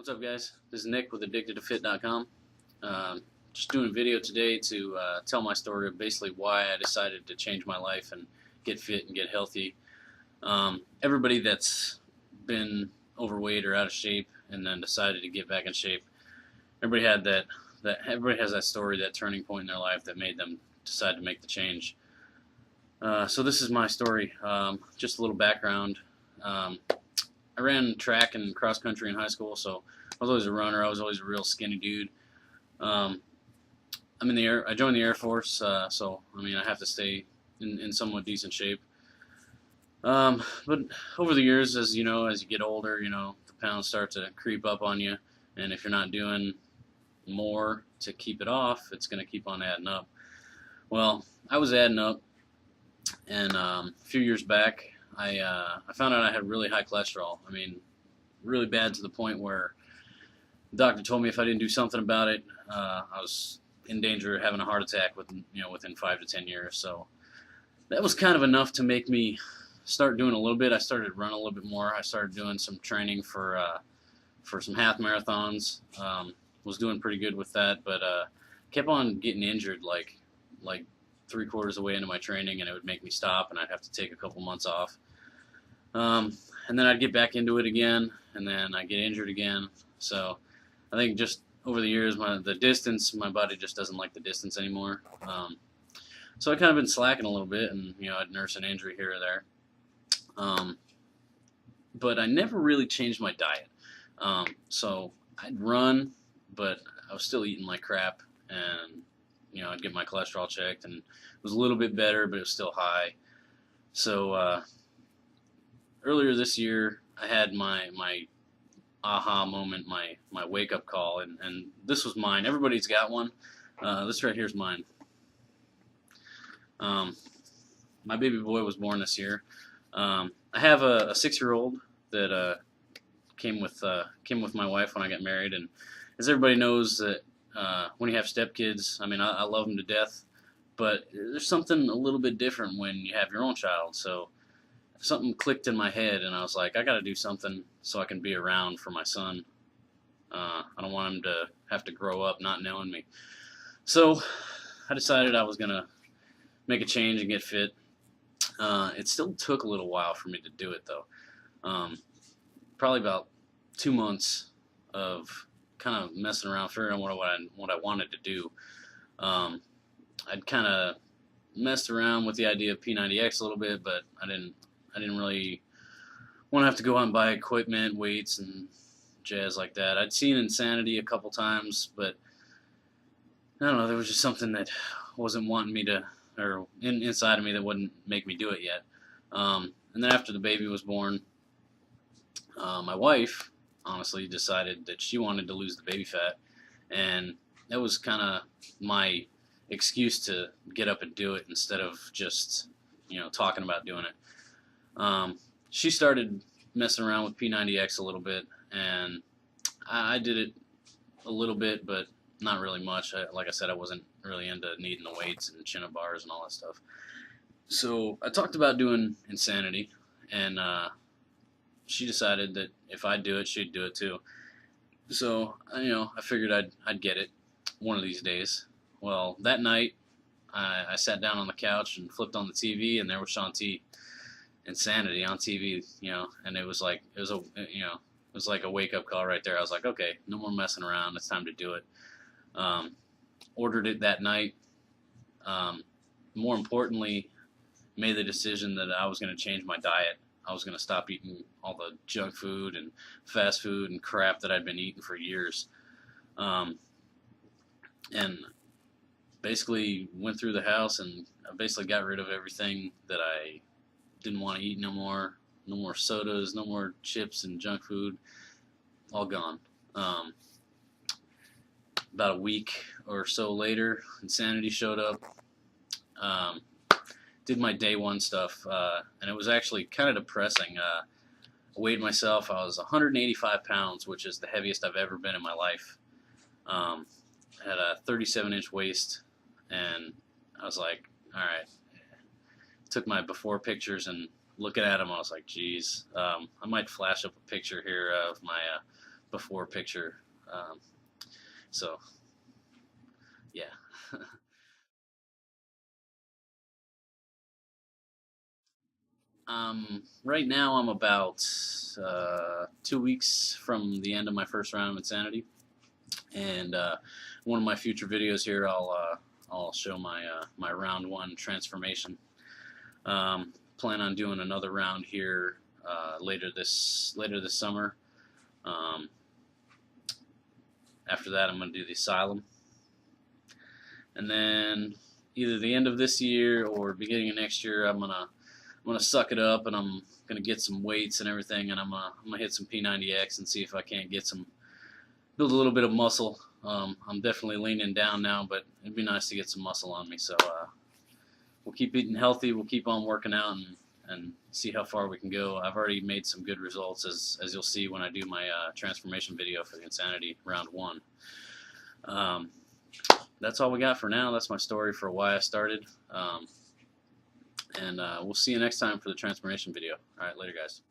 What's up, guys? This is Nick with AddictedToFit.com. Just doing a video today to tell my story of basically why I decided to change my life and get fit and get healthy. Everybody that's been overweight or out of shape and then decided to get back in shape, everybody had that. Everybody has that story, that turning point in their life that made them decide to make the change. So this is my story. Just a little background. I ran track and cross country in high school, so I was always a runner. I was always a real skinny dude. I'm in the air. I joined the Air Force, so I mean I have to stay in somewhat decent shape. But over the years, as you know, as you get older, the pounds start to creep up on you, and if you're not doing more to keep it off, it's going to keep on adding up. Well, I was adding up, and a few years back, I found out I had really high cholesterol. I mean, really bad to the point where the doctor told me if I didn't do something about it, I was in danger of having a heart attack within 5 to 10 years. So that was kind of enough to make me start doing a little bit. I started running a little bit more. I started doing some training for some half marathons. Was doing pretty good with that, but kept on getting injured like 3/4 of the way into my training, and it would make me stop, and I'd have to take a couple months off. And then I'd get back into it again, and then I'd get injured again. So I think just over the years, the distance, my body just doesn't like the distance anymore. So I kind of been slacking a little bit, and I'd nurse an injury here or there. But I never really changed my diet. So I'd run, but I was still eating like crap, and I'd get my cholesterol checked, and it was a little bit better, but it was still high. So earlier this year, I had my aha moment, my wake-up call, and this was mine. Everybody's got one. This right here is mine. My baby boy was born this year. I have a 6-year-old that came with my wife when I got married, and as everybody knows that when you have stepkids, I mean, I love them to death, but there's something a little bit different when you have your own child. So something clicked in my head, and I was like, I got to do something so I can be around for my son. I don't want him to have to grow up not knowing me. So I decided I was going to make a change and get fit. It still took a little while for me to do it, though. Probably about 2 months of kind of messing around, figuring out what I wanted to do. I'd kind of messed around with the idea of P90X a little bit, but I didn't really want to have to go out and buy equipment, weights, and jazz like that. I'd seen Insanity a couple times, but I don't know, there was just something that wasn't wanting me to, or inside of me that wouldn't make me do it yet. And then after the baby was born, my wife honestly decided that she wanted to lose the baby fat, and that was kind of my excuse to get up and do it instead of just talking about doing it. She started messing around with P90X a little bit, and I did it a little bit, but not really much. Like I said, I wasn't really into needing the weights and chin-up bars and all that stuff. So I talked about doing Insanity, and she decided that if I do it, she'd do it too. So I figured I'd get it one of these days. Well, that night I sat down on the couch and flipped on the TV, and there was Shaun T. Insanity on TV, and it was like a wake up call right there. I was like, okay, no more messing around. It's time to do it. Ordered it that night. More importantly, made the decision that I was going to change my diet. I was going to stop eating all the junk food and fast food and crap that I'd been eating for years. And basically went through the house, and I basically got rid of everything that I didn't want to eat no more. No more sodas, no more chips and junk food. All gone. About a week or so later, Insanity showed up. Did my day one stuff, and it was actually kind of depressing. I weighed myself. I was 185 pounds, which is the heaviest I've ever been in my life. I had a 37-inch waist, and I was like, all right. Took my before pictures, and looking at them, I was like, geez, I might flash up a picture here of my before picture. So yeah. Right now I'm about 2 weeks from the end of my first round of Insanity, and one of my future videos here I'll show my round one transformation. Plan on doing another round here later this summer. Um, After that, I'm going to do the Asylum, and then either the end of this year or beginning of next year, I'm gonna suck it up, and I'm gonna get some weights and everything, and I'm gonna hit some P90X and see if I can't build a little bit of muscle. I'm definitely leaning down now, but it'd be nice to get some muscle on me. So we'll keep eating healthy. We'll keep on working out and see how far we can go. I've already made some good results, as you'll see when I do my transformation video for the Insanity round one. That's all we got for now. That's my story for why I started. And we'll see you next time for the transformation video. All right, later, guys.